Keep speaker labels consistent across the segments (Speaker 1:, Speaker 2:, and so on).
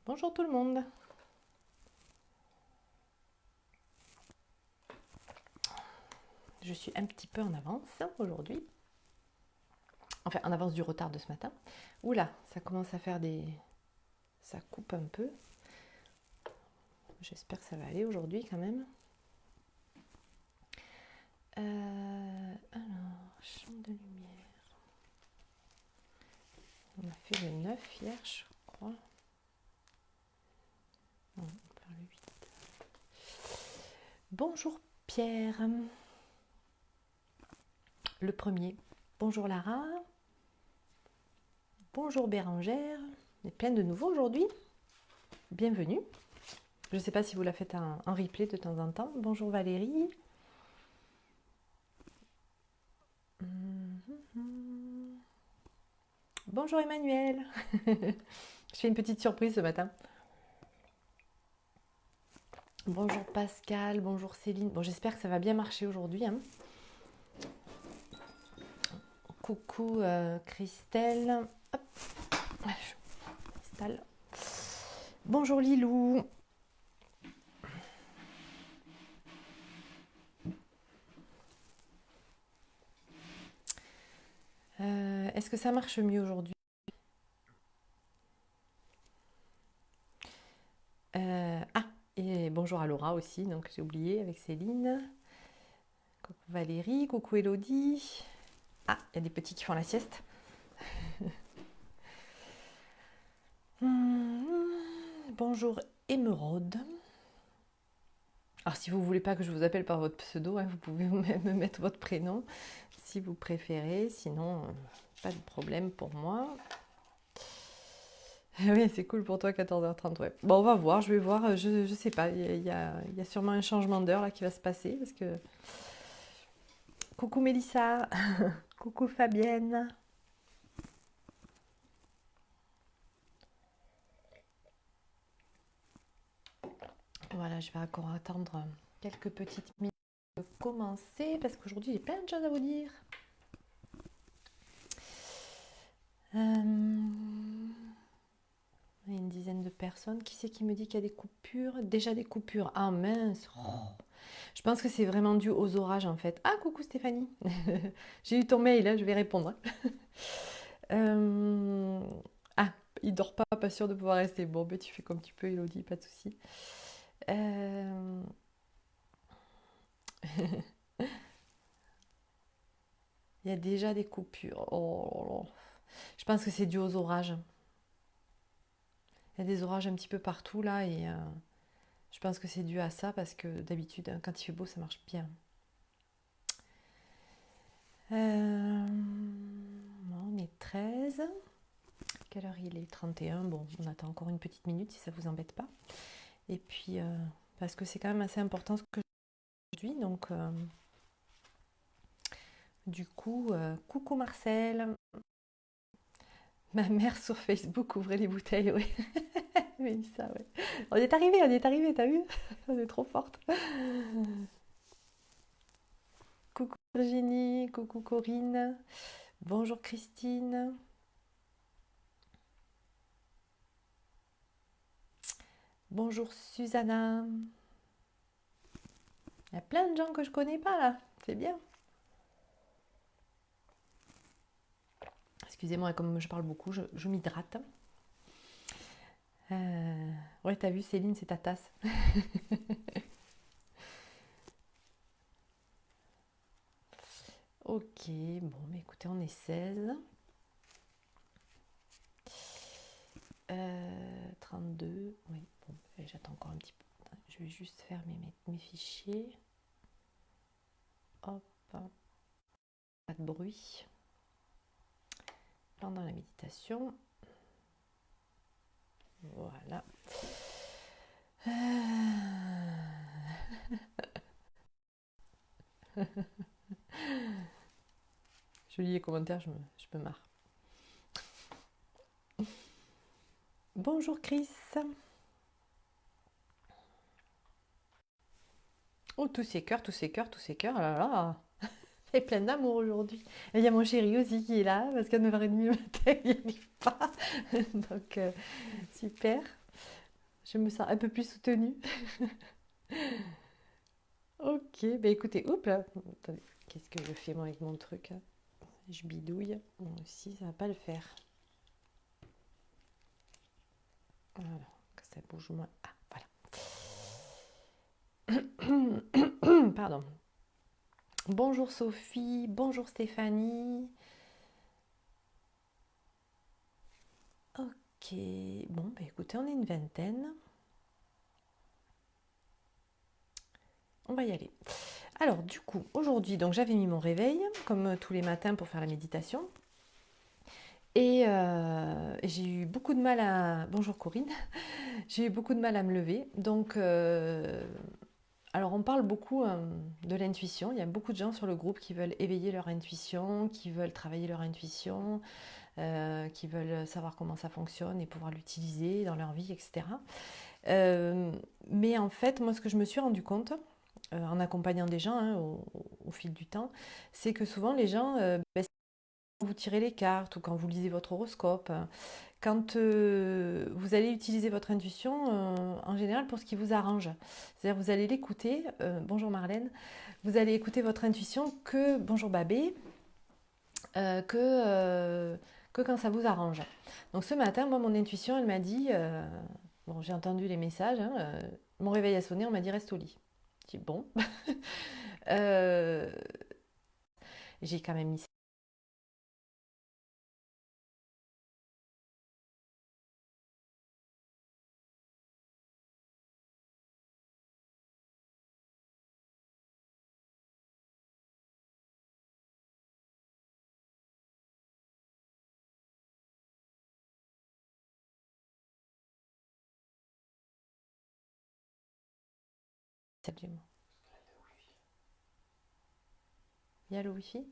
Speaker 1: Bonjour tout le monde. Je suis un petit peu en avance aujourd'hui. Enfin, en avance du retard de ce matin. Oula, ça commence à faire des... Ça coupe un peu. J'espère que ça va aller aujourd'hui quand même. Alors, champ de lumière. On a fait le 9 hier, je crois. Non, on peut faire le 8. Bonjour Pierre. Le premier. Bonjour Lara. Bonjour Bérangère. Il y a plein de nouveaux aujourd'hui. Bienvenue. Je ne sais pas si vous la faites en replay de temps en temps. Bonjour Valérie. Bonjour Emmanuel. Je fais une petite surprise ce matin. Bonjour Pascal, bonjour Céline. Bon, j'espère que ça va bien marcher aujourd'hui. Hein. Coucou Christelle. Hop. Je m'installe. Bonjour Lilou. Est-ce que ça marche mieux aujourd'hui? Et bonjour à Laura aussi, donc j'ai oublié avec Céline. Coucou Valérie, coucou Elodie. Ah, il y a des petits qui font la sieste. Bonjour Émeraude. Alors si vous ne voulez pas que je vous appelle par votre pseudo, hein, vous pouvez vous-même mettre votre prénom si vous préférez, sinon pas de problème pour moi. Oui, c'est cool pour toi 14h30, ouais. Bon, on va voir, je vais voir, je sais pas, il y a sûrement un changement d'heure là qui va se passer parce que... Coucou Mélissa, coucou Fabienne. Voilà, je vais encore attendre quelques petites minutes de commencer parce qu'aujourd'hui j'ai plein de choses à vous dire. Il y a une dizaine de personnes. Qui c'est qui me dit qu'il y a des coupures? Déjà des coupures. Ah mince. Je pense que c'est vraiment dû aux orages en fait. Ah coucou Stéphanie. J'ai eu ton mail, là, je vais répondre. Ah, il dort pas, pas sûr de pouvoir rester. Bon, ben tu fais comme tu peux, Elodie, pas de souci. Il y a déjà des coupures. Oh là là. Je pense que c'est dû aux orages. Il y a des orages un petit peu partout là et je pense que c'est dû à ça parce que d'habitude, quand il fait beau, ça marche bien. On est 13. Quelle heure il est? 31. Bon, on attend encore une petite minute si ça vous embête pas. Et puis, parce que c'est quand même assez important ce que je dis. Donc, du coup, coucou Marcel. Ma mère sur Facebook ouvrait les bouteilles, oui. Oui, ça, ouais. On est arrivé, t'as vu? On est trop forte. Coucou Virginie, coucou Corinne. Bonjour Christine. Bonjour Susanna. Il y a plein de gens que je connais pas là. C'est bien. Excusez-moi, comme je parle beaucoup, je m'hydrate. Ouais, t'as vu Céline, c'est ta tasse. Ok, bon, mais écoutez, on est 16. 32, oui, bon, j'attends encore un petit peu. Je vais juste fermer mes fichiers. Hop, pas de bruit. Pendant la méditation. Voilà. Je lis les commentaires, je me marre. Bonjour Chris. Oh, tous ces cœurs, tous ces cœurs, tous ces cœurs. Oh là là. Elle est pleine d'amour aujourd'hui. Et il y a mon chéri aussi qui est là, parce qu'à 9h30 le matin, il n'y arrive pas. Donc, super. Je me sens un peu plus soutenue. Ok, bah écoutez, hop là. Attendez, qu'est-ce que je fais moi avec mon truc, hein? Je bidouille. Moi aussi, ça va pas le faire. Voilà, que ça bouge moins. Ah, voilà. Pardon. Bonjour Sophie, bonjour Stéphanie. Ok, bon, bah écoutez, on est une vingtaine. On va y aller. Alors, du coup, aujourd'hui, donc j'avais mis mon réveil, comme tous les matins pour faire la méditation. Et j'ai eu beaucoup de mal à... Bonjour Corinne. J'ai eu beaucoup de mal à me lever. Donc, alors on parle beaucoup de l'intuition. Il y a beaucoup de gens sur le groupe qui veulent éveiller leur intuition, qui veulent travailler leur intuition, qui veulent savoir comment ça fonctionne et pouvoir l'utiliser dans leur vie, etc. Mais en fait, moi, ce que je me suis rendu compte, en accompagnant des gens hein, au fil du temps, c'est que souvent les gens, quand vous tirez les cartes ou quand vous lisez votre horoscope, quand vous allez utiliser votre intuition, en général pour ce qui vous arrange. C'est-à-dire vous allez l'écouter, bonjour Marlène, vous allez écouter votre intuition que, bonjour Babé, euh, que, euh, que quand ça vous arrange. Donc ce matin, moi, mon intuition, elle m'a dit, bon, j'ai entendu les messages, hein, mon réveil a sonné, on m'a dit reste au lit. J'ai dit bon, Euh, j'ai quand même mis ça. Il y a le wifi.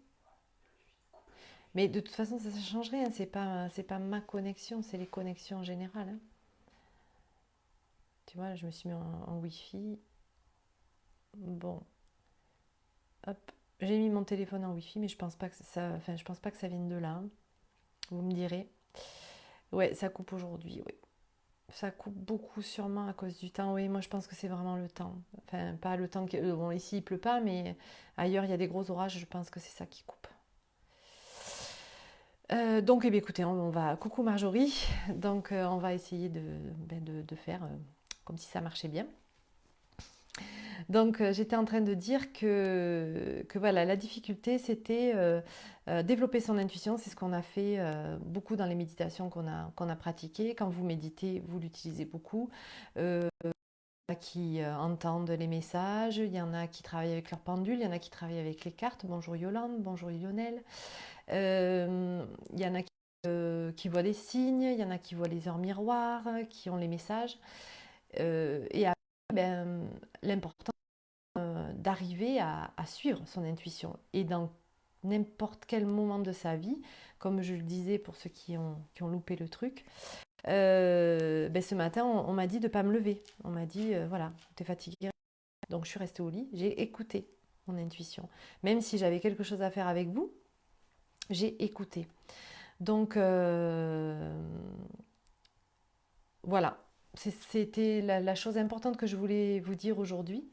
Speaker 1: Mais de toute façon, ça ne change rien. C'est pas ma connexion, c'est les connexions générales, hein. Tu vois, je me suis mis en Wi-Fi. Bon, hop. J'ai mis mon téléphone en Wi-Fi, mais je pense pas que ça, enfin, je pense pas que ça vienne de là, hein. Vous me direz. Ouais, ça coupe aujourd'hui, oui. Ça coupe beaucoup sûrement à cause du temps. Oui, moi je pense que c'est vraiment le temps. Enfin, pas le temps que... Bon, ici il pleut pas, mais ailleurs il y a des gros orages, je pense que c'est ça qui coupe. Donc, eh bien, écoutez, on va... Coucou Marjorie. Donc, on va essayer de faire comme si ça marchait bien. Donc, j'étais en train de dire que voilà, la difficulté, c'était développer son intuition. C'est ce qu'on a fait beaucoup dans les méditations qu'on a pratiquées. Quand vous méditez, vous l'utilisez beaucoup. Il y en a qui entendent les messages, il y en a qui travaillent avec leur pendule, il y en a qui travaillent avec les cartes. Bonjour Yolande, bonjour Lionel. Il y en a qui voient des signes, il y en a qui voient les heures miroirs, qui ont les messages. Et après, ben, l'important d'arriver à suivre son intuition. Et dans n'importe quel moment de sa vie, comme je le disais pour ceux qui ont loupé le truc, ben ce matin, on m'a dit de ne pas me lever. On m'a dit, voilà, tu es fatiguée. Donc je suis restée au lit, j'ai écouté mon intuition. Même si j'avais quelque chose à faire avec vous, j'ai écouté. Donc voilà, c'était la chose importante que je voulais vous dire aujourd'hui.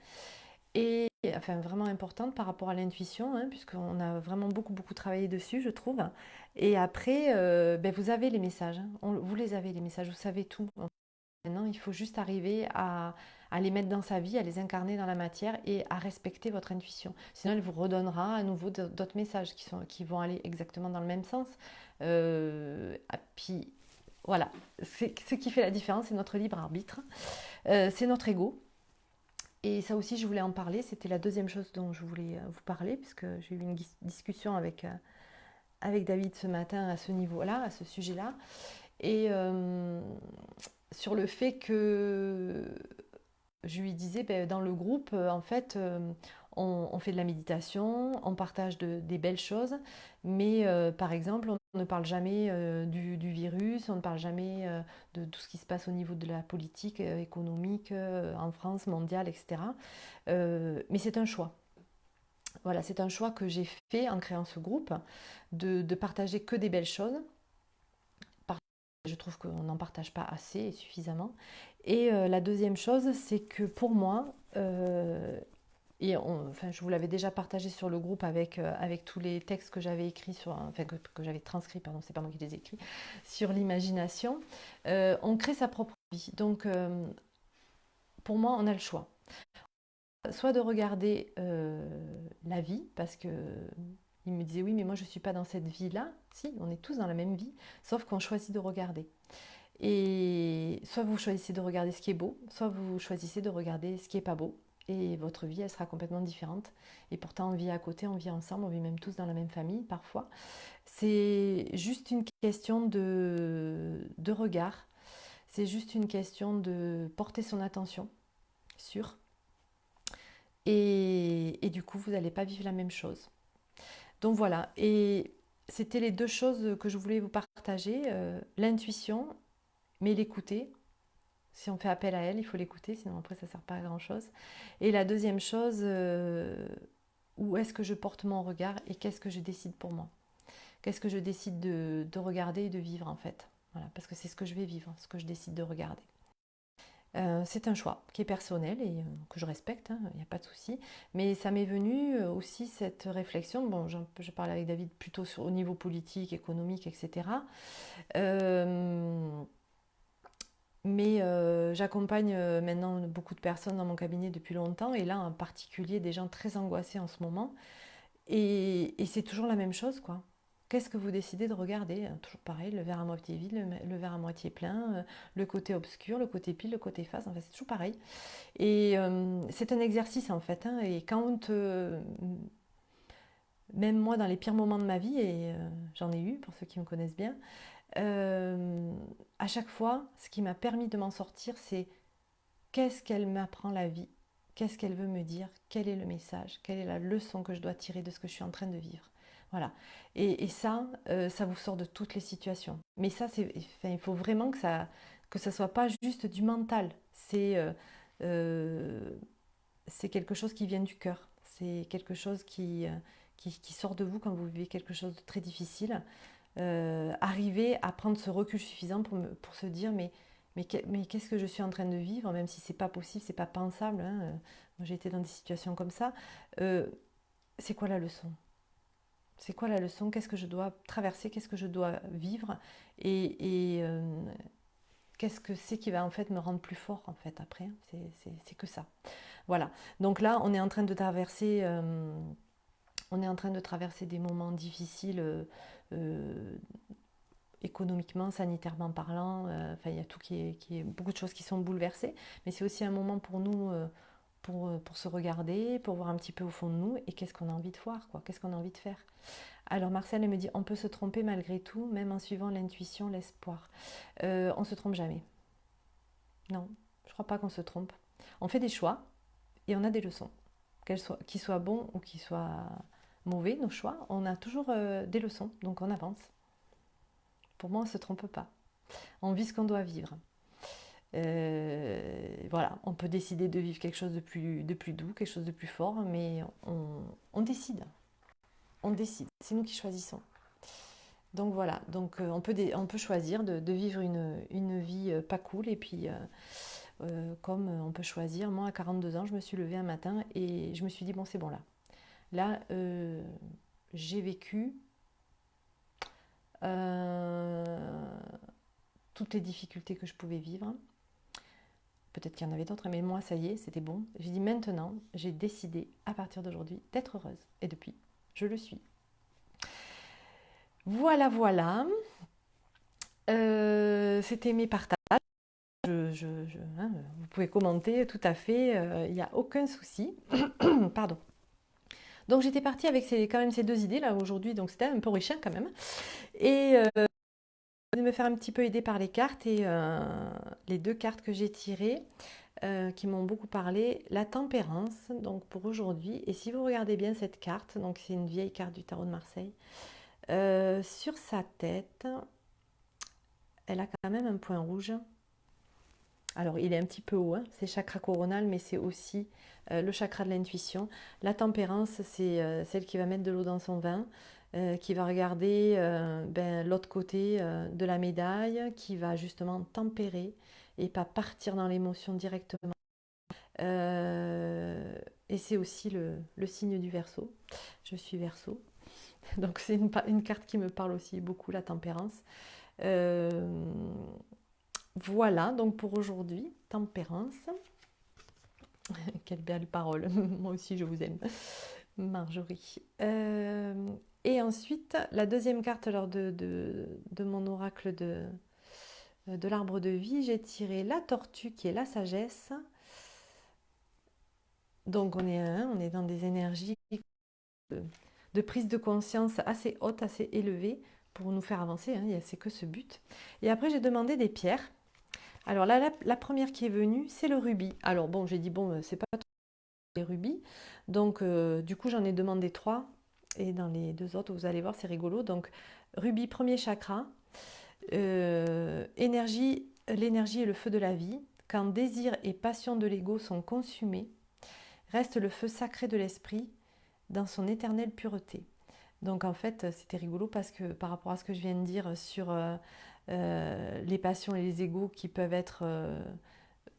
Speaker 1: Et enfin vraiment importante par rapport à l'intuition, hein, puisqu'on a vraiment beaucoup beaucoup travaillé dessus, je trouve. Et après, ben, vous avez les messages, hein. Vous les avez les messages, vous savez tout. Maintenant, il faut juste arriver à les mettre dans sa vie, à les incarner dans la matière et à respecter votre intuition. Sinon, elle vous redonnera à nouveau d'autres messages qui vont aller exactement dans le même sens. Puis voilà, ce qui fait la différence, c'est notre libre arbitre, c'est notre ego. Et ça aussi, je voulais en parler. C'était la deuxième chose dont je voulais vous parler, puisque j'ai eu une discussion avec David ce matin à ce niveau-là, à ce sujet-là. Et sur le fait que je lui disais, ben, dans le groupe, en fait, on fait de la méditation, on partage des belles choses, mais par exemple, on ne parle jamais du virus, on ne parle jamais de tout ce qui se passe au niveau de la politique économique en France, mondiale, etc. Mais c'est un choix. Voilà, c'est un choix que j'ai fait en créant ce groupe, de partager que des belles choses, je trouve qu'on n'en partage pas assez et suffisamment. Et la deuxième chose, c'est que pour moi, enfin, je vous l'avais déjà partagé sur le groupe avec tous les textes que j'avais écrits enfin que j'avais transcrits, pardon, c'est pas moi qui les ai écrits, sur l'imagination. On crée sa propre vie. Donc, pour moi, on a le choix. Soit de regarder la vie, parce que il me disait oui, mais moi je suis pas dans cette vie-là. Si, on est tous dans la même vie, sauf qu'on choisit de regarder. Et soit vous choisissez de regarder ce qui est beau, soit vous choisissez de regarder ce qui est pas beau. Et votre vie, elle sera complètement différente. Et pourtant, on vit à côté, on vit ensemble, on vit même tous dans la même famille parfois. C'est juste une question de regard. C'est juste une question de porter son attention sur. Et du coup, vous n'allez pas vivre la même chose. Donc voilà. Et c'était les deux choses que je voulais vous partager. L'intuition, mais l'écouter. Si on fait appel à elle, il faut l'écouter, sinon après ça ne sert pas à grand chose. Et la deuxième chose, où est-ce que je porte mon regard et qu'est-ce que je décide pour moi? Qu'est-ce que je décide de regarder et de vivre en fait? Voilà, parce que c'est ce que je vais vivre, ce que je décide de regarder. C'est un choix qui est personnel et que je respecte, il n'y a pas de souci. Mais ça m'est venu aussi cette réflexion. Bon, je parle avec David plutôt au niveau politique, économique, etc. Mais j'accompagne maintenant beaucoup de personnes dans mon cabinet depuis longtemps, et là en particulier des gens très angoissés en ce moment. Et c'est toujours la même chose, quoi. Qu'est-ce que vous décidez de regarder? Toujours pareil, le verre à moitié vide, le verre à moitié plein, le côté obscur, le côté pile, le côté face, en fait c'est toujours pareil. Et c'est un exercice en fait, hein, et quand, même moi dans les pires moments de ma vie, et j'en ai eu pour ceux qui me connaissent bien, euh, à chaque fois, ce qui m'a permis de m'en sortir, c'est qu'est-ce qu'elle m'apprend la vie, qu'est-ce qu'elle veut me dire, quel est le message, quelle est la leçon que je dois tirer de ce que je suis en train de vivre. Voilà. Et ça, ça vous sort de toutes les situations. Mais ça, enfin, il faut vraiment que ça soit pas juste du mental. Euh, c'est quelque chose qui vient du cœur. C'est quelque chose qui sort de vous quand vous vivez quelque chose de très difficile. Arriver à prendre ce recul suffisant pour se dire mais qu'est-ce que je suis en train de vivre, même si c'est pas possible, c'est pas pensable, hein. Moi j'ai été dans des situations comme ça. Euh, c'est quoi la leçon? C'est quoi la leçon? Qu'est-ce que je dois traverser? Qu'est-ce que je dois vivre? Et qu'est-ce que c'est qui va en fait me rendre plus fort en fait après, hein. C'est que ça. Voilà. Donc là, on est en train de traverser des moments difficiles, euh, économiquement, sanitairement parlant. Enfin, il y a tout qui est beaucoup de choses qui sont bouleversées. Mais c'est aussi un moment pour nous, pour se regarder, pour voir un petit peu au fond de nous et qu'est-ce qu'on a envie de voir, quoi. Qu'est-ce qu'on a envie de faire. Alors Marcel, elle me dit, on peut se tromper malgré tout, même en suivant l'intuition, l'espoir. On se trompe jamais. Non, je crois pas qu'on se trompe. On fait des choix et on a des leçons. Qu'ils soient bons ou qu'ils soient mauvais, nos choix, on a toujours des leçons, donc on avance. Pour moi, on ne se trompe pas. On vit ce qu'on doit vivre. Voilà, on peut décider de vivre quelque chose de plus doux, quelque chose de plus fort, mais on décide. On décide. C'est nous qui choisissons. Donc voilà, donc on peut choisir de vivre une vie pas cool, et puis comme on peut choisir, moi à 42 ans, je me suis levée un matin et je me suis dit, bon c'est bon là. Là, j'ai vécu toutes les difficultés que je pouvais vivre. Peut-être qu'il y en avait d'autres, mais moi, ça y est, c'était bon. J'ai dit maintenant, j'ai décidé à partir d'aujourd'hui d'être heureuse. Et depuis, je le suis. Voilà, voilà. C'était mes partages. Hein, vous pouvez commenter tout à fait, il n'y a aucun souci. Pardon. Donc j'étais partie avec quand même ces deux idées là aujourd'hui, donc c'était un peu riche quand même. Et de me faire un petit peu aider par les cartes, et les deux cartes que j'ai tirées qui m'ont beaucoup parlé, la tempérance, donc pour aujourd'hui. Et si vous regardez bien cette carte, donc c'est une vieille carte du tarot de Marseille, sur sa tête, elle a quand même un point rouge. Alors il est un petit peu haut, hein, c'est chakra coronal, mais c'est aussi le chakra de l'intuition. La tempérance, c'est celle qui va mettre de l'eau dans son vin. qui va regarder l'autre côté de la médaille, qui va justement tempérer et pas partir dans l'émotion directement. Et c'est aussi le signe du Verseau. Je suis Verseau. Donc c'est une carte qui me parle aussi beaucoup, la tempérance. Voilà, donc pour aujourd'hui, tempérance. Quelle belle parole. Moi aussi, je vous aime. Marjorie. Et ensuite, la deuxième carte lors de mon oracle de l'arbre de vie, j'ai tiré la tortue qui est la sagesse. Donc on est dans des énergies de prise de conscience assez haute, assez élevée pour nous faire avancer, hein, c'est que ce but. Et après j'ai demandé des pierres. Alors là, la première qui est venue, c'est le rubis. Alors bon, j'ai dit bon, c'est pas les rubis. Donc du coup j'en ai demandé 3. Et dans les 2 autres, vous allez voir, c'est rigolo. Donc rubis, premier chakra. L'énergie et le feu de la vie. Quand désir et passion de l'ego sont consumés, reste le feu sacré de l'esprit dans son éternelle pureté. Donc en fait, c'était rigolo parce que par rapport à ce que je viens de dire sur les passions et les égos qui peuvent être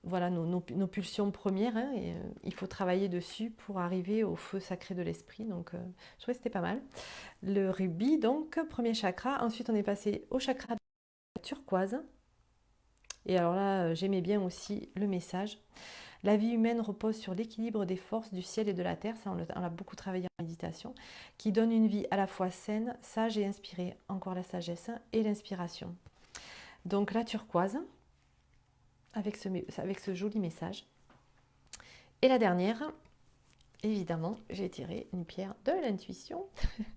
Speaker 1: voilà, nos pulsions premières, hein, et, il faut travailler dessus pour arriver au feu sacré de l'esprit. Donc je trouvais que c'était pas mal. Le rubis, donc, premier chakra. Ensuite, on est passé au chakra de la turquoise. Et alors là, j'aimais bien aussi le message. La vie humaine repose sur l'équilibre des forces du ciel et de la terre, ça on l'a beaucoup travaillé en méditation, qui donne une vie à la fois saine, sage et inspirée. Encore la sagesse et l'inspiration. Donc la turquoise, avec ce joli message. Et la dernière, évidemment, j'ai tiré une pierre de l'intuition,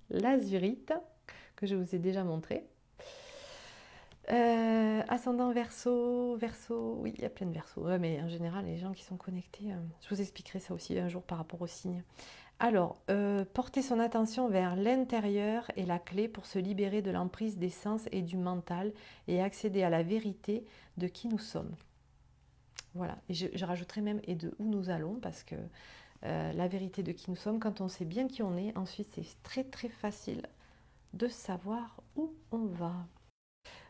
Speaker 1: l'azurite, que je vous ai déjà montré. Ascendant Verseau, oui, il y a plein de Verseaux. Ouais, mais en général, les gens qui sont connectés, je vous expliquerai ça aussi un jour par rapport aux signes. Alors, porter son attention vers l'intérieur est la clé pour se libérer de l'emprise des sens et du mental et accéder à la vérité de qui nous sommes. Voilà, et je rajouterai même et de où nous allons, parce que la vérité de qui nous sommes, quand on sait bien qui on est, ensuite c'est très très facile de savoir où on va.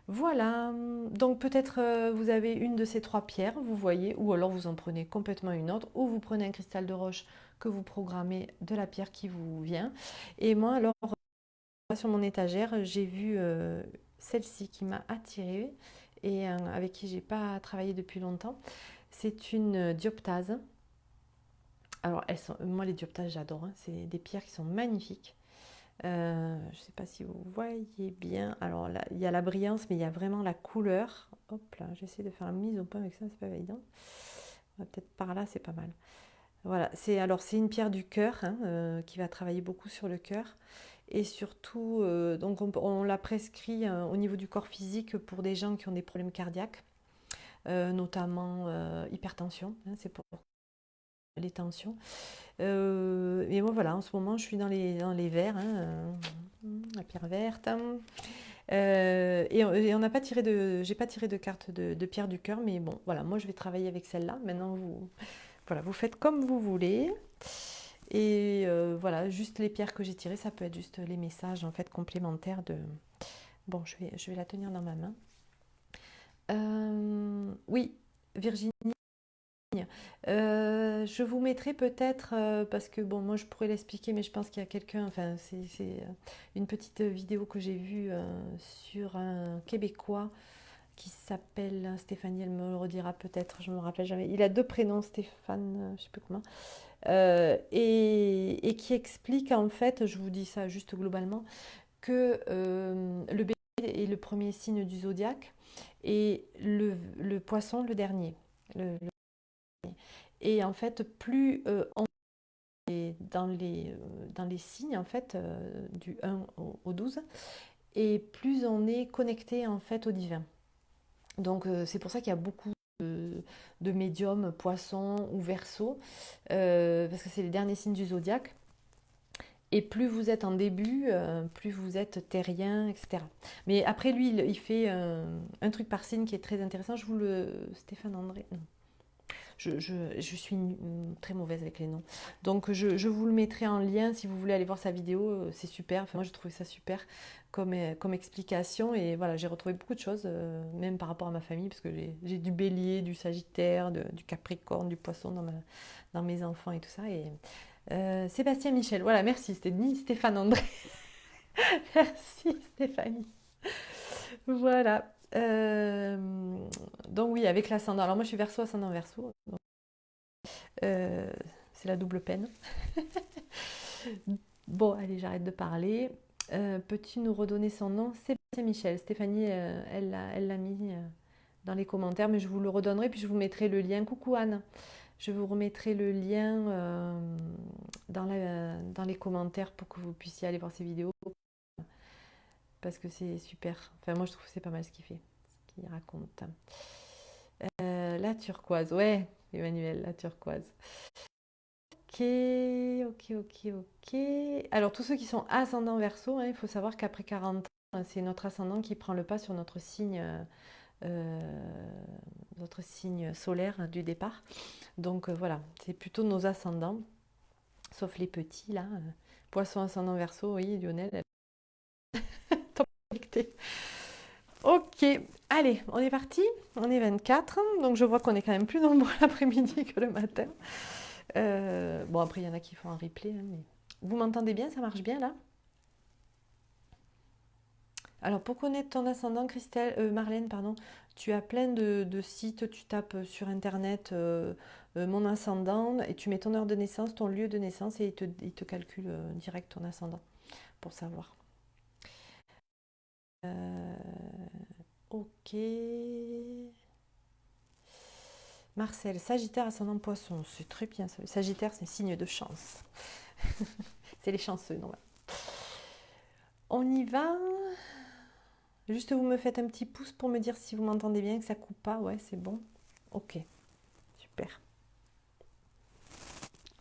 Speaker 1: Voilà, donc peut-être vous avez une de ces 3 pierres, vous voyez, ou alors vous en prenez complètement une autre, ou vous prenez un cristal de roche que vous programmez de la pierre qui vous vient. Et moi, alors, sur mon étagère, j'ai vu celle-ci qui m'a attirée et avec qui j'ai pas travaillé depuis longtemps. C'est une dioptase. Alors, moi, les dioptases, j'adore, hein. C'est des pierres qui sont magnifiques. Je ne sais pas si vous voyez bien. Alors là, il y a la brillance, mais il y a vraiment la couleur. Hop là, j'essaie de faire la mise au point avec ça, c'est pas évident. Peut-être par là, c'est pas mal. Voilà, c'est une pierre du cœur, hein, qui va travailler beaucoup sur le cœur. Et surtout, donc on l'a prescrit au niveau du corps physique pour des gens qui ont des problèmes cardiaques, notamment hypertension, hein, c'est pour les tensions. Et moi voilà, en ce moment je suis dans les verts, hein, la pierre verte. Et on n'a pas j'ai pas tiré de carte de pierre du cœur, mais bon, voilà, moi je vais travailler avec celle-là. Maintenant, vous faites comme vous voulez. Et voilà, juste les pierres que j'ai tirées, ça peut être juste les messages en fait complémentaires de. Bon, je vais la tenir dans ma main. Oui, Virginie. Je vous mettrai peut-être, parce que bon, moi je pourrais l'expliquer, mais je pense qu'il y a quelqu'un, enfin, c'est une petite vidéo que j'ai vue sur un Québécois qui s'appelle Stéphanie, elle me le redira peut-être, je ne me rappelle jamais. Il a 2 prénoms, Stéphane, je ne sais plus comment, et qui explique en fait, je vous dis ça juste globalement, que le bélier est le premier signe du zodiaque et le poisson le dernier. Et en fait, plus on est dans les signes, en fait, du 1 au 12, et plus on est connecté en fait au divin. Donc c'est pour ça qu'il y a beaucoup de médiums, poissons ou verseaux, parce que c'est les derniers signes du zodiaque. Et plus vous êtes en début, plus vous êtes terrien, etc. Mais après, lui, il fait un truc par signe qui est très intéressant. Stéphane André, non. Je suis très mauvaise avec les noms. Donc je vous le mettrai en lien si vous voulez aller voir sa vidéo, c'est super. Enfin, moi, j'ai trouvé ça super comme explication. Et voilà, j'ai retrouvé beaucoup de choses, même par rapport à ma famille, parce que j'ai du bélier, du sagittaire, du capricorne, du poisson dans mes enfants et tout ça. Et Sébastien Michel, voilà, merci. C'était ni Stéphane André. Merci Stéphanie. Voilà. Donc oui, avec l'ascendant. Alors moi je suis verso, ascendant verso. Donc, euh, c'est la double peine. Bon, allez, j'arrête de parler. Peux-tu nous redonner son nom? Sébastien Michel. Stéphanie, elle l'a mis dans les commentaires, mais je vous le redonnerai, puis je vous mettrai le lien. Coucou Anne. Je vous remettrai le lien dans les commentaires pour que vous puissiez aller voir ses vidéos. Parce que c'est super. Enfin, moi, je trouve que c'est pas mal ce qu'il fait, ce qu'il raconte. La turquoise, ouais, Emmanuel, la turquoise. Ok, ok, ok, ok. Alors, tous ceux qui sont ascendant verso, hein, il faut savoir qu'après 40 ans, c'est notre ascendant qui prend le pas sur notre signe solaire du départ. Donc, voilà, c'est plutôt nos ascendants, sauf les petits, là. Poisson ascendant verso, oui, Lionel, top connecté. Ok, allez, on est parti. On est 24. Donc je vois qu'on est quand même plus nombreux l'après-midi que le matin. Bon, après, il y en a qui font un replay. Hein, mais... Vous m'entendez bien? Ça marche bien là? Alors pour connaître ton ascendant, Marlène, pardon, tu as plein de sites. Tu tapes sur internet mon ascendant et tu mets ton heure de naissance, ton lieu de naissance et il te calcule direct ton ascendant pour savoir. Euh, ok. Marcel, Sagittaire ascendant Poisson, c'est très bien ça. Sagittaire, c'est signe de chance. C'est les chanceux, non? On y va. Juste vous me faites un petit pouce pour me dire si vous m'entendez bien, que ça coupe pas. Ouais, c'est bon. Ok, super.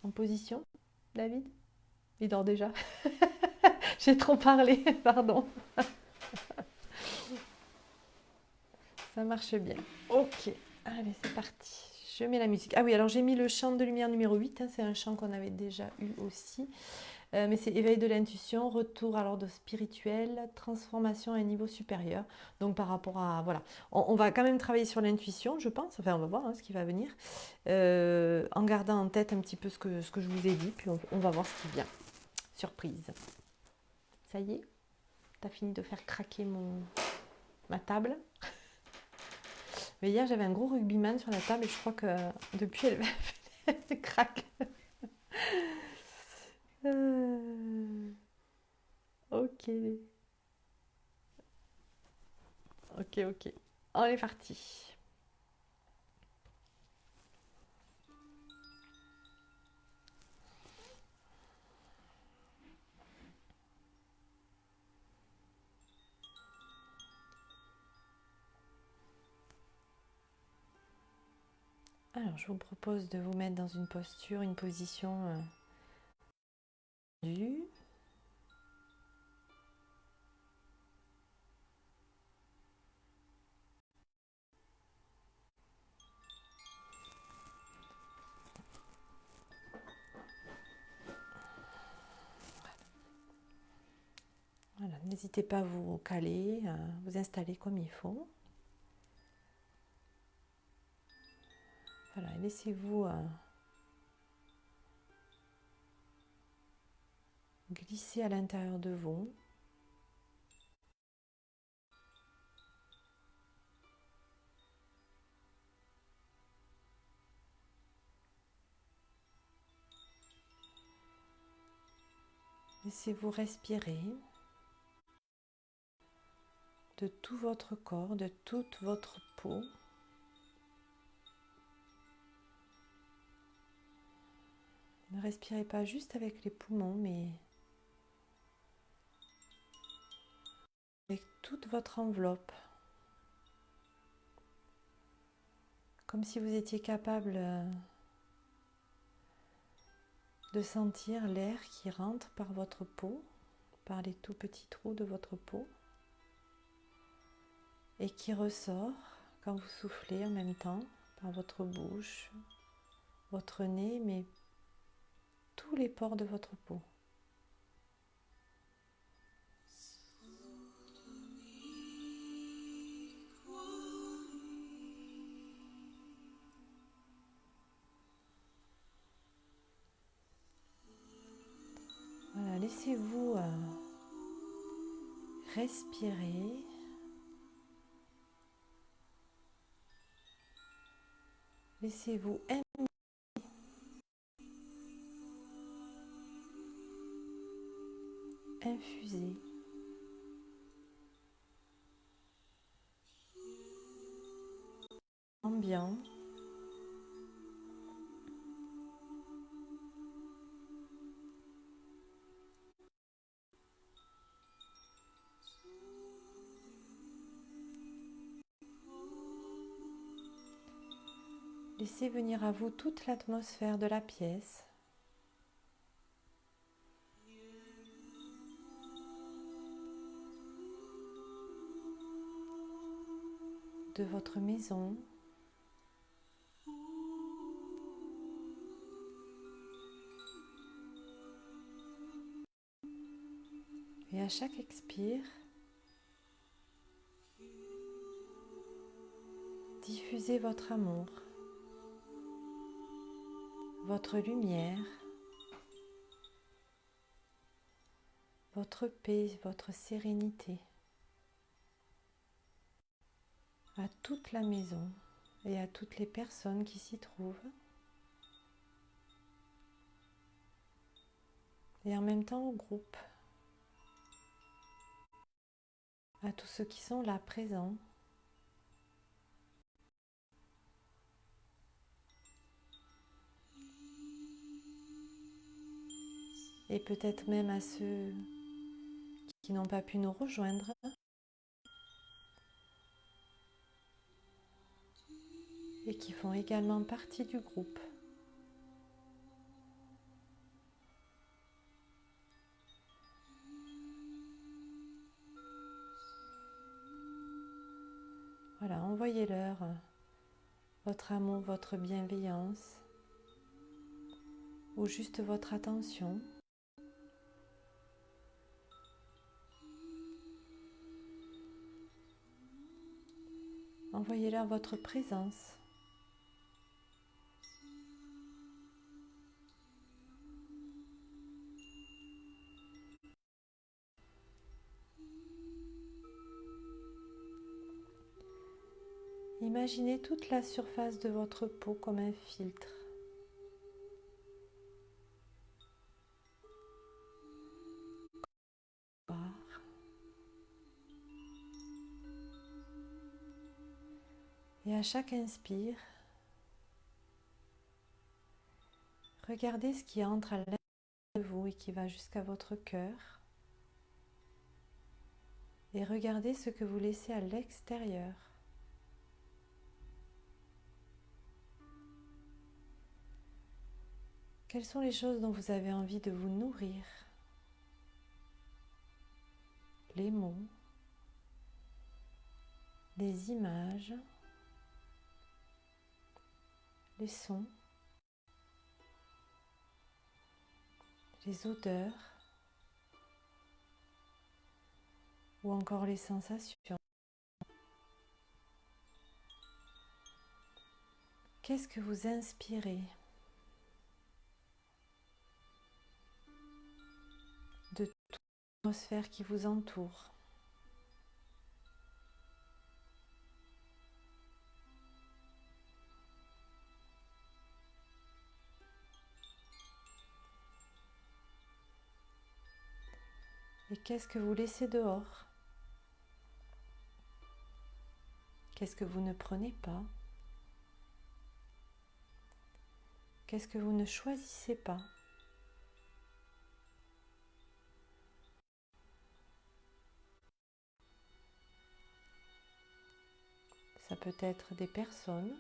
Speaker 1: En position, David? Il dort déjà. J'ai trop parlé, pardon. Ça marche bien. Ok, allez, c'est parti. Je mets la musique. Ah oui, alors j'ai mis le chant de lumière numéro 8. Hein, c'est un chant qu'on avait déjà eu aussi. Mais c'est éveil de l'intuition, retour à l'ordre spirituel, transformation à un niveau supérieur. Donc par rapport à... Voilà, on va quand même travailler sur l'intuition, je pense. Enfin, on va voir hein, ce qui va venir. En gardant en tête un petit peu ce que je vous ai dit. Puis on va voir ce qui vient. Surprise. Ça y est, t'as fini de faire craquer ma table. Mais hier, j'avais un gros rugbyman sur la table et je crois que depuis, elle craque. Ok. Ok, ok. On est parti. Alors, je vous propose de vous mettre dans une posture, une position tendue. Voilà, n'hésitez pas à vous caler, à vous installer comme il faut. Voilà, laissez-vous glisser à l'intérieur de vous. Laissez-vous respirer de tout votre corps, de toute votre peau. Ne respirez pas juste avec les poumons, mais avec toute votre enveloppe. Comme si vous étiez capable de sentir l'air qui rentre par votre peau, par les tout petits trous de votre peau, et qui ressort quand vous soufflez en même temps par votre bouche, votre nez, mais tous les pores de votre peau. Voilà, laissez-vous respirer. Laissez-vous infuser. Ambiant. Laissez venir à vous toute l'atmosphère de la pièce. De votre maison. Et à chaque expire, diffusez votre amour, votre lumière, votre paix, votre sérénité à toute la maison et à toutes les personnes qui s'y trouvent. Et en même temps au groupe, à tous ceux qui sont là présents. Et peut-être même à ceux qui n'ont pas pu nous rejoindre. Et qui font également partie du groupe. Voilà, envoyez-leur votre amour, votre bienveillance, ou juste votre attention. Envoyez-leur votre présence. Imaginez toute la surface de votre peau comme un filtre. Et à chaque inspire, regardez ce qui entre à l'intérieur de vous et qui va jusqu'à votre cœur. Et regardez ce que vous laissez à l'extérieur. Quelles sont les choses dont vous avez envie de vous nourrir? Les mots, les images, les sons, les odeurs ou encore les sensations. Qu'est-ce que vous inspirez de toute l'atmosphère qui vous entoure? Et qu'est-ce que vous laissez dehors? Qu'est-ce que vous ne prenez pas? Qu'est-ce que vous ne choisissez pas? Ça peut être des personnes,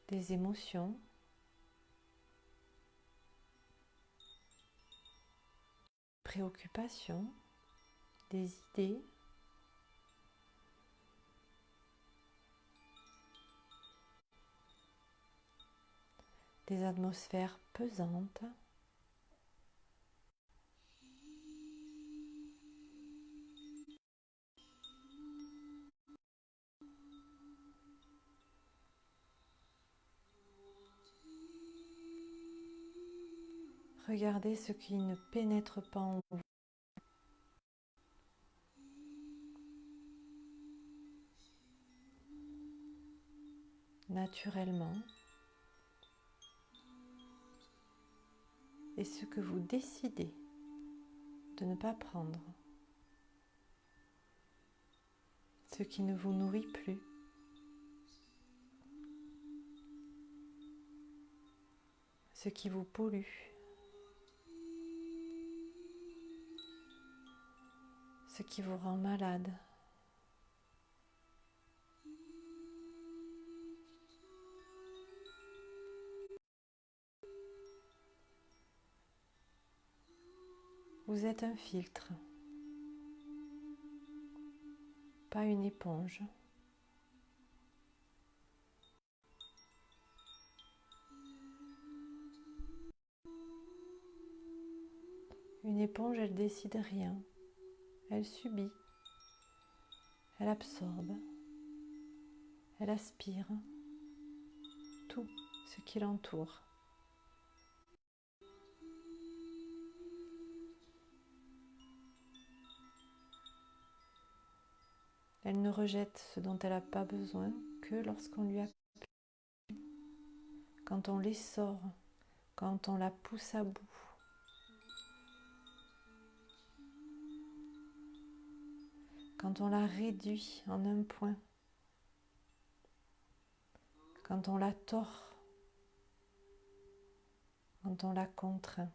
Speaker 1: des émotions, préoccupations, des idées. des atmosphères pesantes. Regardez ce qui ne pénètre pas en vous. Naturellement. Et ce que vous décidez de ne pas prendre. Ce qui ne vous nourrit plus. Ce qui vous pollue. Ce qui vous rend malade. Vous êtes un filtre, pas une éponge. Une éponge, elle décide rien. Elle subit. Elle absorbe. Elle aspire tout ce qui l'entoure. Elle ne rejette ce dont elle n'a pas besoin que lorsqu'on lui a plu, quand on l'essore, quand on la pousse à bout. Quand on la réduit en un point, quand on la tord, quand on la contraint.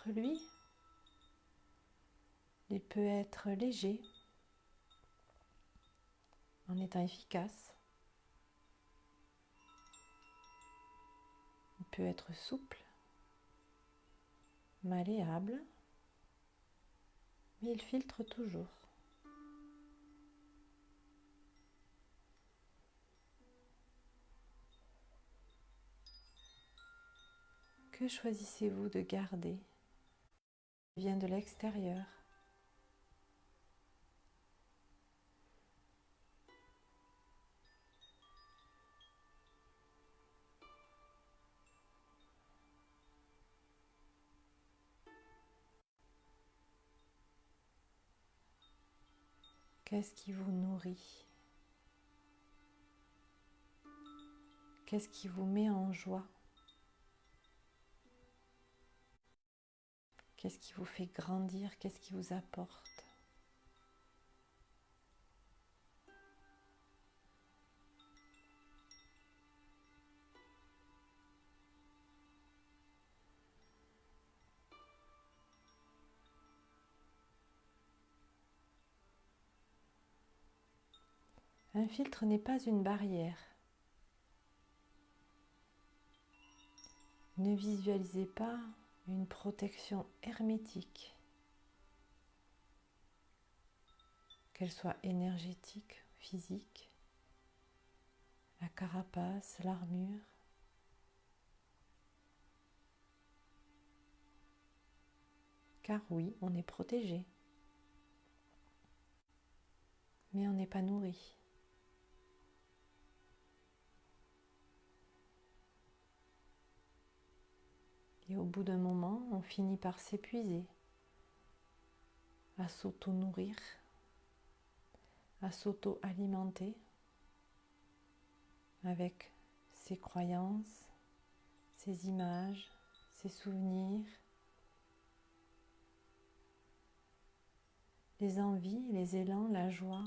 Speaker 1: Lui, il peut être léger en étant efficace. Il peut être souple, malléable, mais il filtre toujours. Que choisissez-vous de garder qui vient de l'extérieur? Qu'est-ce qui vous nourrit? Qu'est-ce qui vous met en joie? Qu'est-ce qui vous fait grandir? Qu'est-ce qui vous apporte? Un filtre n'est pas une barrière. Ne visualisez pas une protection hermétique, qu'elle soit énergétique, physique, la carapace, l'armure. Car oui, on est protégé, mais on n'est pas nourri. Et au bout d'un moment, on finit par s'épuiser, à s'auto-nourrir, à s'auto-alimenter avec ses croyances, ses images, ses souvenirs, les envies, les élans, la joie.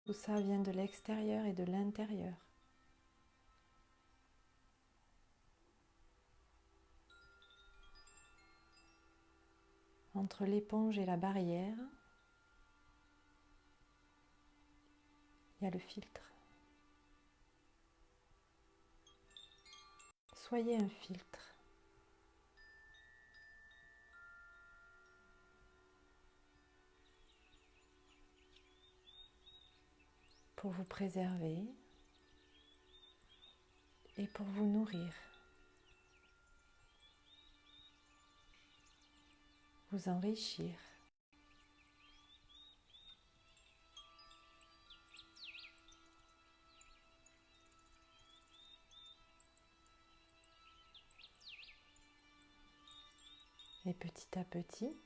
Speaker 1: Tout ça vient de l'extérieur et de l'intérieur. Entre l'éponge et la barrière, il y a le filtre. Soyez un filtre. pour vous préserver et pour vous nourrir, vous enrichir. Et petit à petit,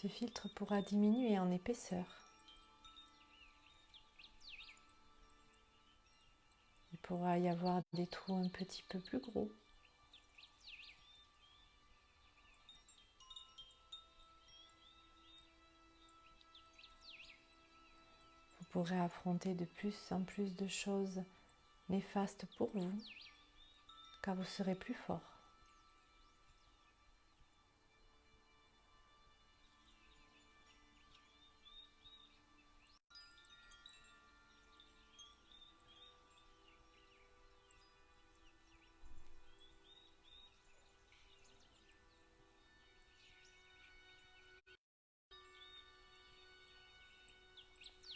Speaker 1: ce filtre pourra diminuer en épaisseur. Il pourra y avoir des trous un petit peu plus gros. Vous pourrez affronter de plus en plus de choses néfastes pour vous, car vous serez plus fort.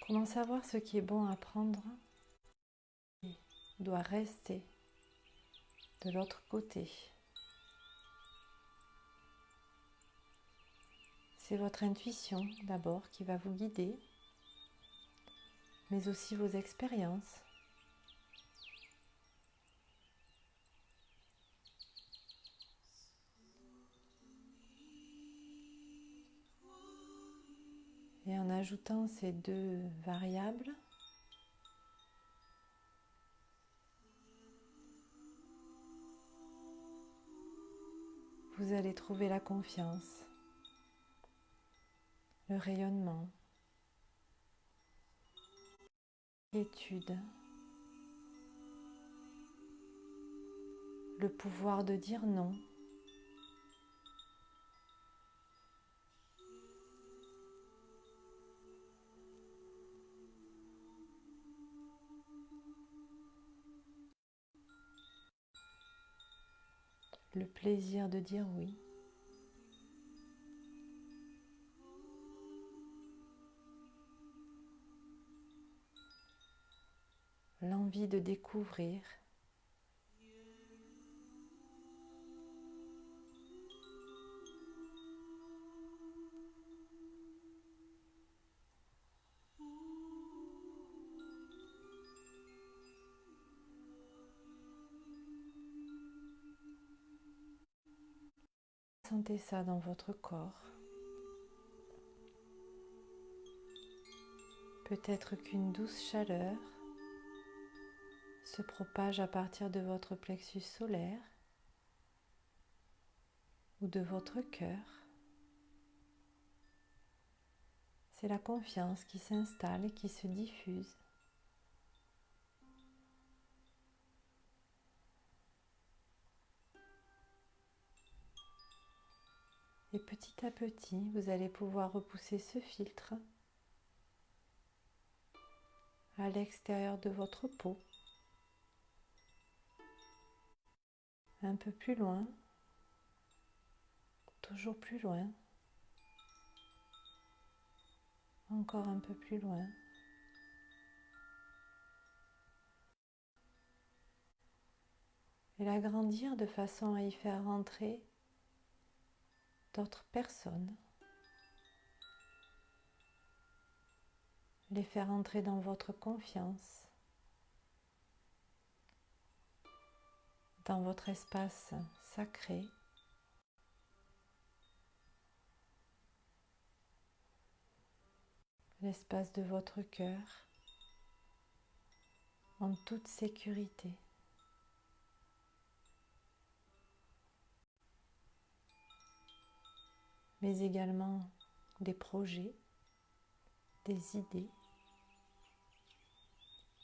Speaker 1: Commencez à voir ce qui est bon à prendre et doit rester de l'autre côté. C'est votre intuition d'abord qui va vous guider, mais aussi vos expériences. Et en ajoutant ces deux variables, vous allez trouver la confiance, le rayonnement, l'étude, le pouvoir de dire non. Le plaisir de dire oui. L'envie de découvrir. Sentez ça dans votre corps. Peut-être qu'une douce chaleur se propage à partir de votre plexus solaire ou de votre cœur. C'est la confiance qui s'installe et qui se diffuse. Et petit à petit, vous allez pouvoir repousser ce filtre à l'extérieur de votre peau, un peu plus loin, toujours plus loin, encore un peu plus loin. Et l'agrandir de façon à y faire rentrer d'autres personnes, les faire entrer dans votre confiance, dans votre espace sacré, l'espace de votre cœur, en toute sécurité. Mais également des projets, des idées,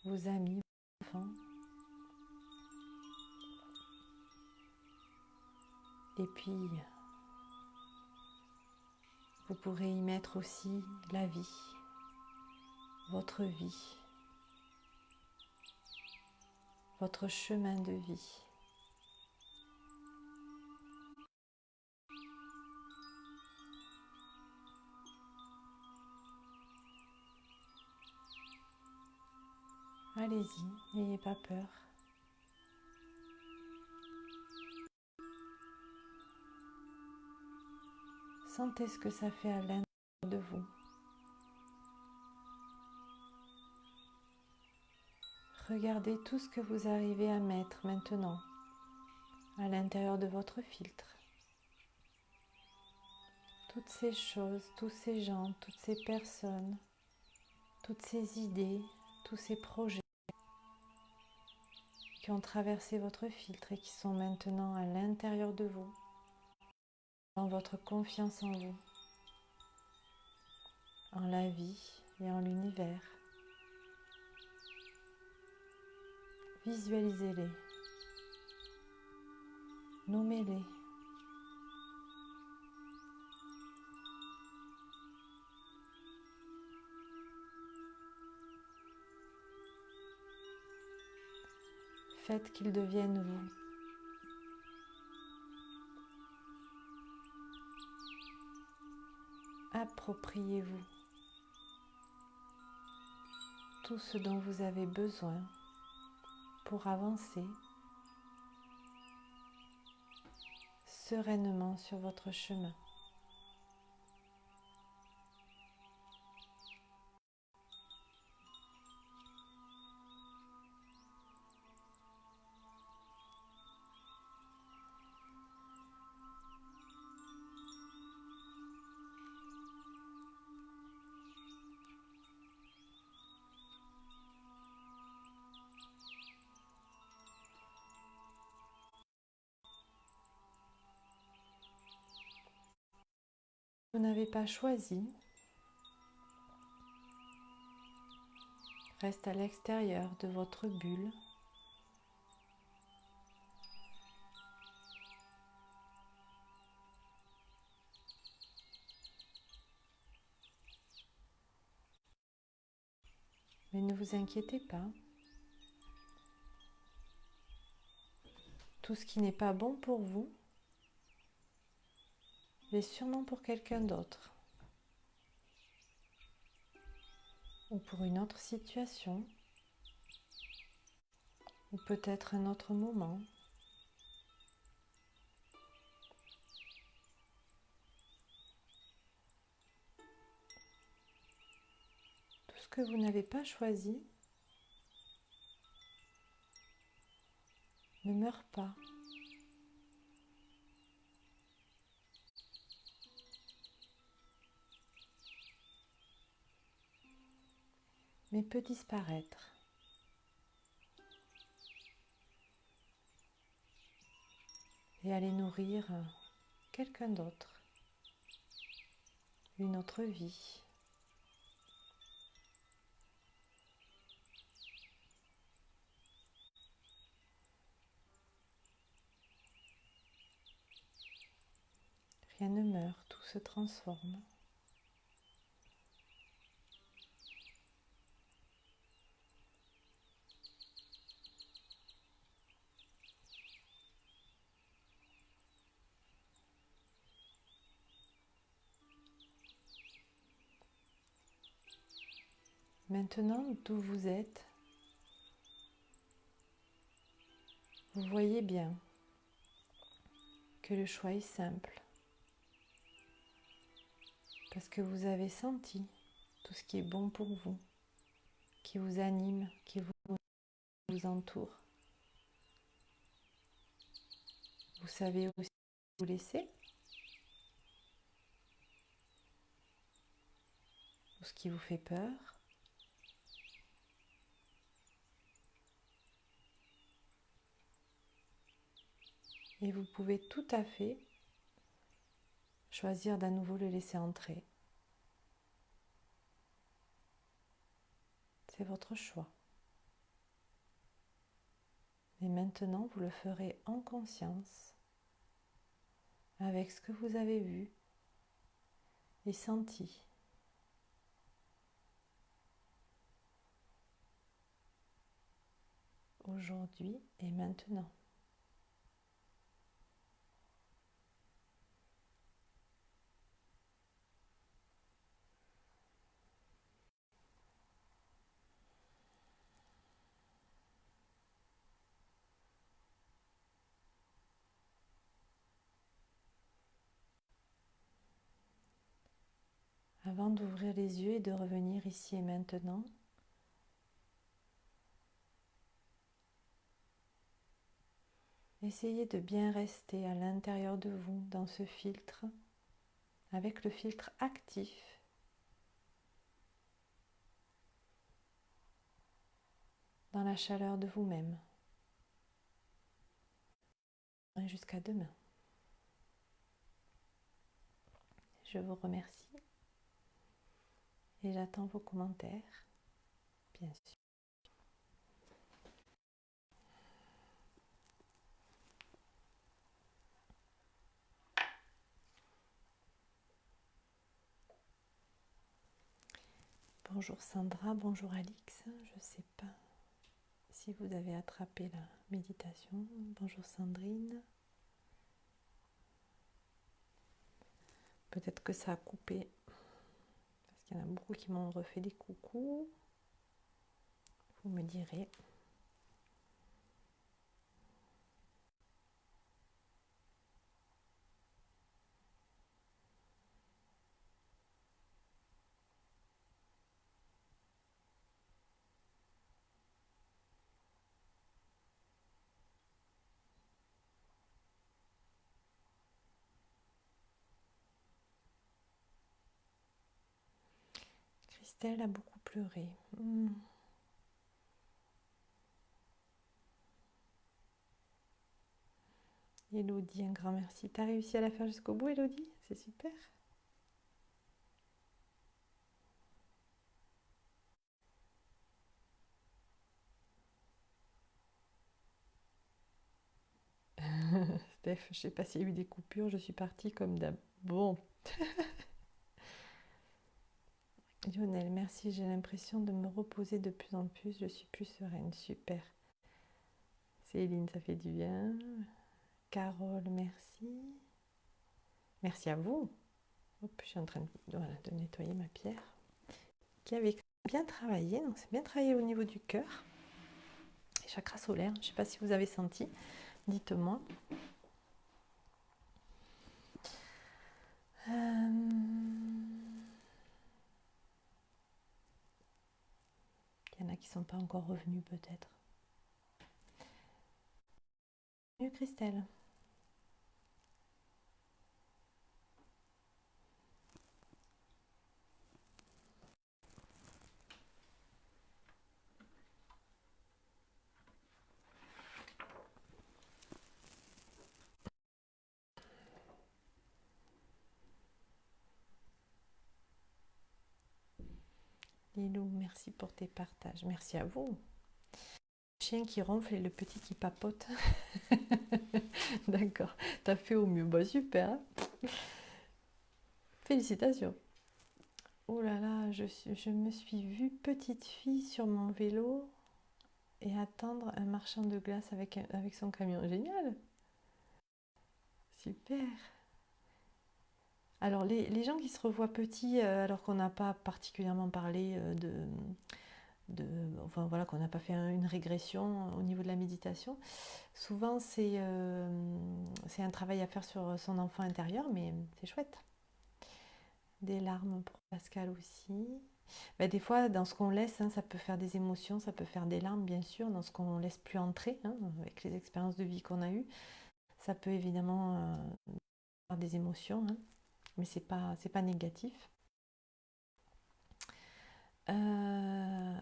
Speaker 1: vos amis, vos enfants. Et puis, vous pourrez y mettre aussi la vie, votre vie, votre chemin de vie. allez-y, n'ayez pas peur. Sentez ce que ça fait à l'intérieur de vous. Regardez tout ce que vous arrivez à mettre maintenant à l'intérieur de votre filtre. Toutes ces choses, tous ces gens, toutes ces personnes, toutes ces idées, tous ces projets qui ont traversé votre filtre et qui sont maintenant à l'intérieur de vous, dans votre confiance en vous, en la vie et en l'univers. Visualisez-les, nommez-les. Faites qu'ils deviennent vous. Appropriez-vous tout ce dont vous avez besoin pour avancer sereinement sur votre chemin. Vous n'avez pas choisi, reste à l'extérieur de votre bulle. Mais ne vous inquiétez pas. Tout ce qui n'est pas bon pour vous l'est sûrement pour quelqu'un d'autre. Ou pour une autre situation. Ou peut-être un autre moment. Tout ce que vous n'avez pas choisi ne meurt pas. Mais peut disparaître. Et aller nourrir quelqu'un d'autre, une autre vie. Rien ne meurt, tout se transforme. Maintenant, d'où vous êtes, vous voyez bien que le choix est simple. Parce que vous avez senti tout ce qui est bon pour vous, qui vous anime, qui vous entoure. Vous savez aussi vous laisser, ou ce qui vous fait peur. Et vous pouvez tout à fait choisir d'à nouveau le laisser entrer. C'est votre choix. Et maintenant, vous le ferez en conscience, avec ce que vous avez vu et senti. Aujourd'hui et maintenant. Avant d'ouvrir les yeux et de revenir ici et maintenant, essayez de bien rester à l'intérieur de vous, dans ce filtre, avec le filtre actif, dans la chaleur de vous-même. Jusqu'à demain. Je vous remercie et j'attends vos commentaires, bien sûr. Bonjour Sandra, bonjour Alix. Je ne sais pas si vous avez attrapé la méditation. Bonjour Sandrine. Peut-être que ça a coupé, parce qu'il y en a beaucoup qui m'ont refait des coucous. Vous me direz. Christelle a beaucoup pleuré. Elodie, un grand merci. T'as réussi à la faire jusqu'au bout, Elodie? C'est super. Steph, je sais pas s'il y a eu des coupures, je suis partie comme d'hab. Bon. Lionel, merci, j'ai l'impression de me reposer de plus en plus, je suis plus sereine, super. Céline, ça fait du bien. Carole, merci. Merci à vous. Hop, je suis en train de, voilà, de nettoyer ma pierre. Qui avait bien travaillé, donc c'est bien travaillé au niveau du cœur. Et chakra solaire, je ne sais pas si vous avez senti, dites-moi. Il y en a qui ne sont pas encore revenus peut-être. Mieux Christelle. Lilou, merci pour tes partages. Merci à vous. Le chien qui ronfle et le petit qui papote. D'accord, t'as fait au mieux. Bah super. Hein. Félicitations. Oh là là, je me suis vue petite fille sur mon vélo et attendre un marchand de glace avec son camion. Génial. Super. Alors les gens qui se revoient petits alors qu'on n'a pas particulièrement parlé enfin voilà, qu'on n'a pas fait une régression au niveau de la méditation, souvent c'est un travail à faire sur son enfant intérieur, mais c'est chouette. Des larmes pour Pascal aussi. Ben, des fois, dans ce qu'on laisse, hein, ça peut faire des émotions, ça peut faire des larmes, bien sûr, dans ce qu'on laisse plus entrer, hein, avec les expériences de vie qu'on a eues. Ça peut évidemment faire des émotions, hein, mais c'est pas négatif.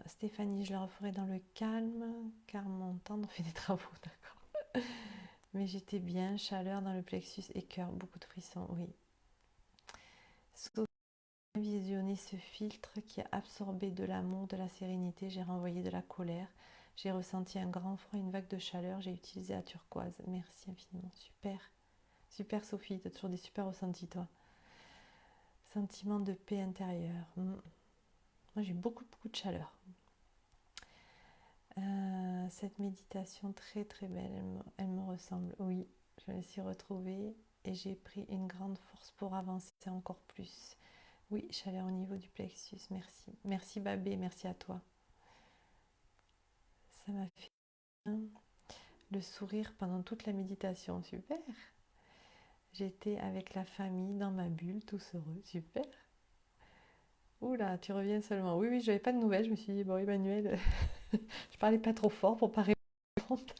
Speaker 1: Stéphanie, je le referai dans le calme, car mon tendre fait des travaux, d'accord. Mais j'étais bien, chaleur dans le plexus et cœur, beaucoup de frissons, oui. Visionner ce filtre qui a absorbé de l'amour, de la sérénité, j'ai renvoyé de la colère, j'ai ressenti un grand froid, une vague de chaleur, j'ai utilisé la turquoise. Merci infiniment, super, super Sophie, tu as toujours des super ressentis toi. Sentiment de paix intérieure. Moi j'ai beaucoup de chaleur. Cette méditation très très belle, elle me ressemble, oui, je me suis retrouvée et j'ai pris une grande force pour avancer encore plus. Oui, chaleur au niveau du plexus, merci. Merci Babé, merci à toi. Ça m'a fait bien. Le sourire pendant toute la méditation, super. J'étais avec la famille dans ma bulle, tous heureux, super. Oula, tu reviens seulement. Oui, oui, j'avais pas de nouvelles. Je me suis dit, bon, Emmanuel, je parlais pas trop fort pour pas répondre.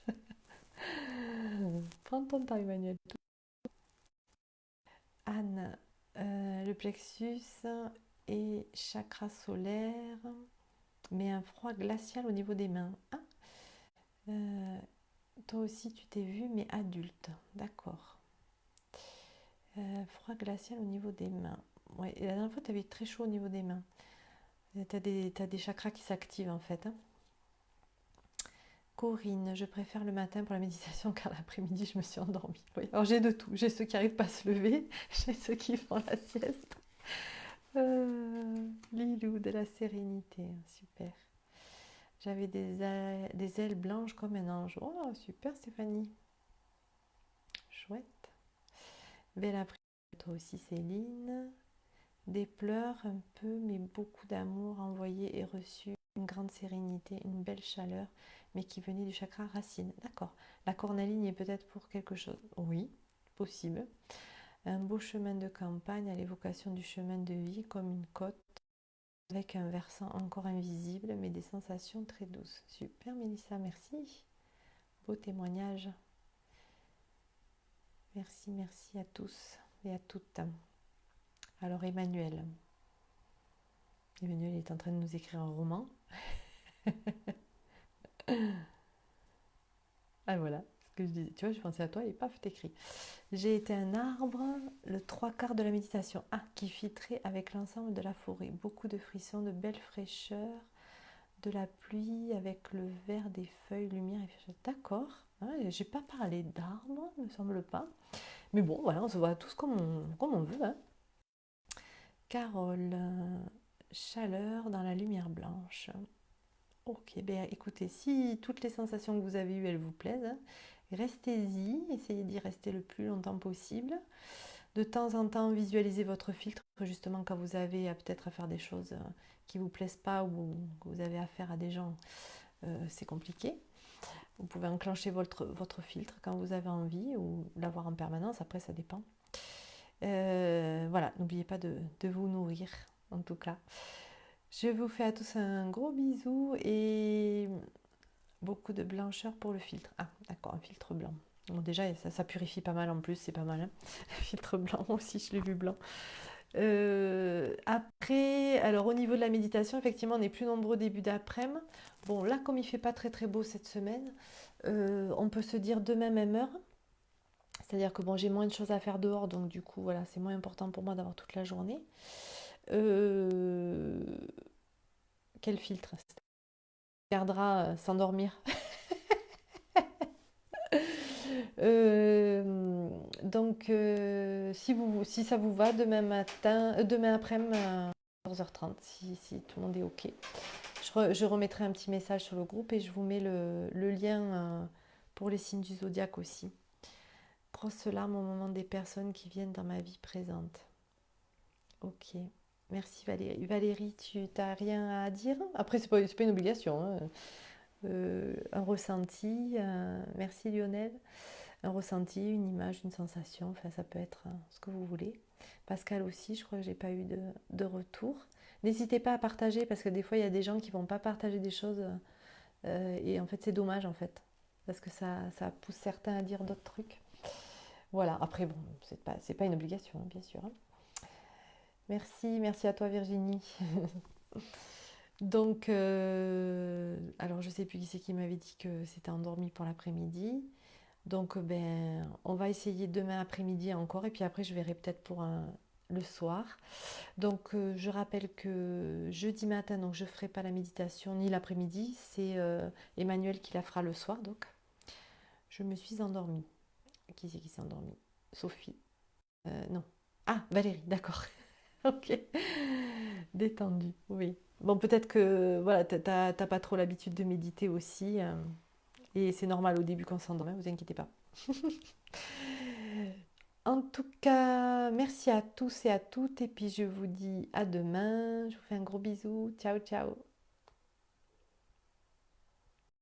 Speaker 1: Prends ton temps, Emmanuel. Anne, le plexus et chakra solaire, mais un froid glacial au niveau des mains. Ah, euh, toi aussi, tu t'es vu, mais adulte. D'accord. Froid glacial au niveau des mains. Ouais, et la dernière fois, tu avais très chaud au niveau des mains. T'as des chakras qui s'activent en fait, hein. Corinne, je préfère le matin pour la méditation car l'après-midi je me suis endormie. Oui. Alors j'ai de tout. J'ai ceux qui n'arrivent pas à se lever, j'ai ceux qui font la sieste. Lilou de la sérénité, super. J'avais des ailes blanches comme un ange. Oh, super Stéphanie. Chouette. Belle après, toi aussi Céline. Des pleurs un peu, mais beaucoup d'amour envoyé et reçu. Une grande sérénité, une belle chaleur, mais qui venait du chakra racine. D'accord. La cornaline est peut-être pour quelque chose. Oui, possible. Un beau chemin de campagne à l'évocation du chemin de vie comme une côte avec un versant encore invisible, mais des sensations très douces. Super Mélissa, merci. Beau témoignage. Merci, merci à tous et à toutes. Alors Emmanuel. Emmanuel est en train de nous écrire un roman. Ah voilà, ce que je disais. Tu vois, je pensais à toi et paf, t'écris. J'ai été un arbre, le trois quarts de la méditation. Ah, qui filtrait avec l'ensemble de la forêt. Beaucoup de frissons, de belles fraîcheurs, de la pluie avec le vert des feuilles, lumière et fraîcheur. D'accord. Ah, j'ai pas parlé d'arbres, me semble pas. Mais bon, voilà, on se voit tous comme on veut, hein. Carole, chaleur dans la lumière blanche. Ok, ben écoutez, si toutes les sensations que vous avez eues, elles vous plaisent, hein, restez-y, essayez d'y rester le plus longtemps possible. De temps en temps, visualisez votre filtre, justement quand vous avez peut-être à faire des choses qui ne vous plaisent pas ou que vous avez affaire à des gens, c'est compliqué. Vous pouvez enclencher votre filtre quand vous avez envie ou l'avoir en permanence, après ça dépend. Voilà, n'oubliez pas de vous nourrir, en tout cas. Je vous fais à tous un gros bisou et beaucoup de blancheur pour le filtre. Ah, d'accord, un filtre blanc. Bon, déjà, ça purifie pas mal en plus, c'est pas mal, hein. Filtre blanc aussi, je l'ai vu blanc. Après, alors au niveau de la méditation, effectivement, on est plus nombreux début d'après-midi. Bon, là, comme il fait pas très très beau cette semaine, on peut se dire demain même heure. C'est-à-dire que bon, j'ai moins de choses à faire dehors, donc du coup, voilà, c'est moins important pour moi d'avoir toute la journée. Euh, Quel filtre? Gardera s'endormir. Donc, si ça vous va, demain après-midi à 14h30, si tout le monde est OK. Je remettrai un petit message sur le groupe et je vous mets le lien pour les signes du zodiaque aussi. Grosse larme au moment des personnes qui viennent dans ma vie présente. Ok. Merci Valérie. Valérie, tu n'as rien à dire? Après, c'est pas une obligation, hein. Un ressenti. Merci Lionel. Un ressenti, une image, une sensation, enfin ça peut être ce que vous voulez. Pascal aussi, je crois que j'ai pas eu de retour. N'hésitez pas à partager parce que des fois il y a des gens qui vont pas partager des choses et en fait c'est dommage en fait parce que ça pousse certains à dire d'autres trucs. Voilà, après bon, c'est pas une obligation, hein, bien sûr, hein. Merci, merci à toi Virginie. Donc, alors je sais plus qui c'est qui m'avait dit que c'était endormi pour l'après-midi. Donc, ben, on va essayer demain après-midi encore et puis après, je verrai peut-être pour le soir. Donc, je rappelle que jeudi matin, donc je ne ferai pas la méditation ni l'après-midi. C'est Emmanuel qui la fera le soir. Donc, je me suis endormie. Qui c'est qui s'est endormi? Sophie. Non. Ah, Valérie, d'accord. Ok. Détendue, oui. Bon, peut-être que voilà, t'as pas trop l'habitude de méditer aussi. Et c'est normal au début quand on s'endort, vous inquiétez pas. En tout cas, merci à tous et à toutes. Et puis je vous dis à demain. Je vous fais un gros bisou. Ciao, ciao.